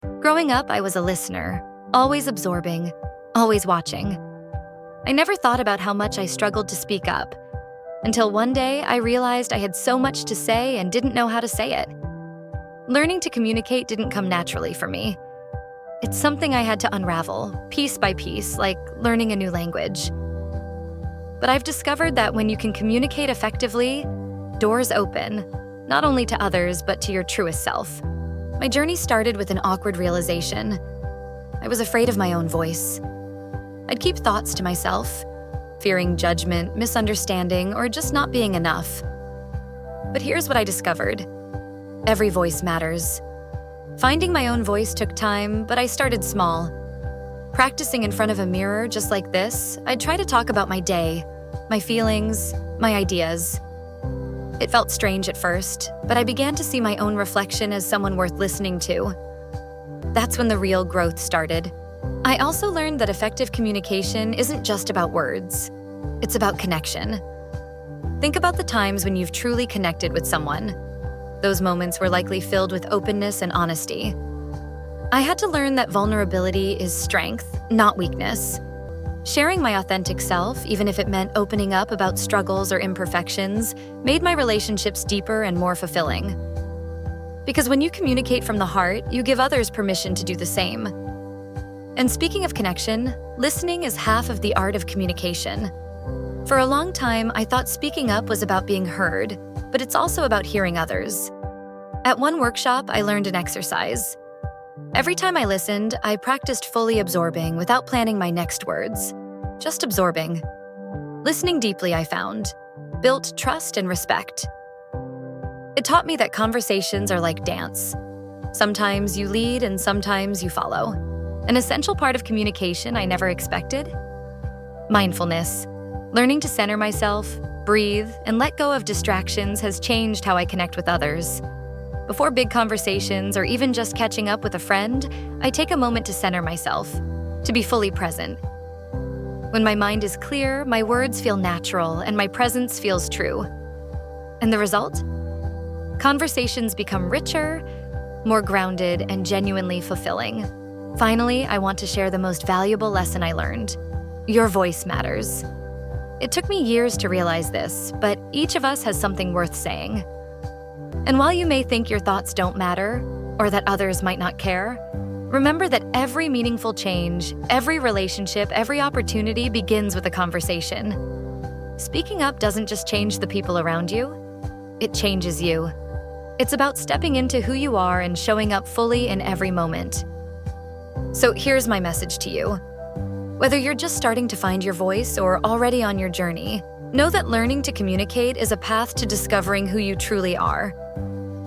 Growing up, I was a listener, always absorbing, always watching. I never thought about how much I struggled to speak up, until one day I realized I had so much to say and didn't know how to say it. Learning to communicate didn't come naturally for me. It's something I had to unravel, piece by piece, like learning a new language. But I've discovered that when you can communicate effectively, doors open, not only to others, but to your truest self. My journey started with an awkward realization. I was afraid of my own voice. I'd keep thoughts to myself, fearing judgment, misunderstanding, or just not being enough. But here's what I discovered. Every voice matters. Finding my own voice took time, but I started small. Practicing in front of a mirror just like this, I'd try to talk about my day, my feelings, my ideas. It felt strange at first, but I began to see my own reflection as someone worth listening to. That's when the real growth started. I also learned that effective communication isn't just about words. It's about connection. Think about the times when you've truly connected with someone. Those moments were likely filled with openness and honesty. I had to learn that vulnerability is strength, not weakness. Sharing my authentic self, even if it meant opening up about struggles or imperfections, made my relationships deeper and more fulfilling. Because when you communicate from the heart, you give others permission to do the same. And speaking of connection, listening is half of the art of communication. For a long time, I thought speaking up was about being heard, but it's also about hearing others. At one workshop, I learned an exercise. Every time I listened, I practiced fully absorbing without planning my next words. Just absorbing. Listening deeply, I found, built trust and respect. It taught me that conversations are like dance. Sometimes you lead and sometimes you follow. An essential part of communication I never expected? Mindfulness. Learning to center myself, breathe, and let go of distractions has changed how I connect with others. Before big conversations or even just catching up with a friend, I take a moment to center myself, to be fully present. When my mind is clear, my words feel natural and my presence feels true. And the result? Conversations become richer, more grounded, and genuinely fulfilling. Finally, I want to share the most valuable lesson I learned. Your voice matters. It took me years to realize this, but each of us has something worth saying. And while you may think your thoughts don't matter, or that others might not care, remember that every meaningful change, every relationship, every opportunity begins with a conversation. Speaking up doesn't just change the people around you, it changes you. It's about stepping into who you are and showing up fully in every moment. So here's my message to you. Whether you're just starting to find your voice or already on your journey, know that learning to communicate is a path to discovering who you truly are.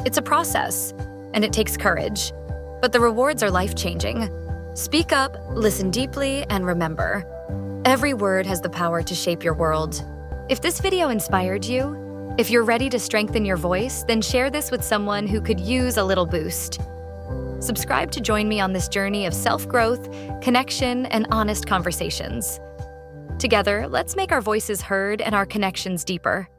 It's a process, and it takes courage, but the rewards are life-changing. Speak up, listen deeply, and remember, every word has the power to shape your world. If this video inspired you, if you're ready to strengthen your voice, then share this with someone who could use a little boost. Subscribe to join me on this journey of self-growth, connection, and honest conversations. Together, let's make our voices heard and our connections deeper.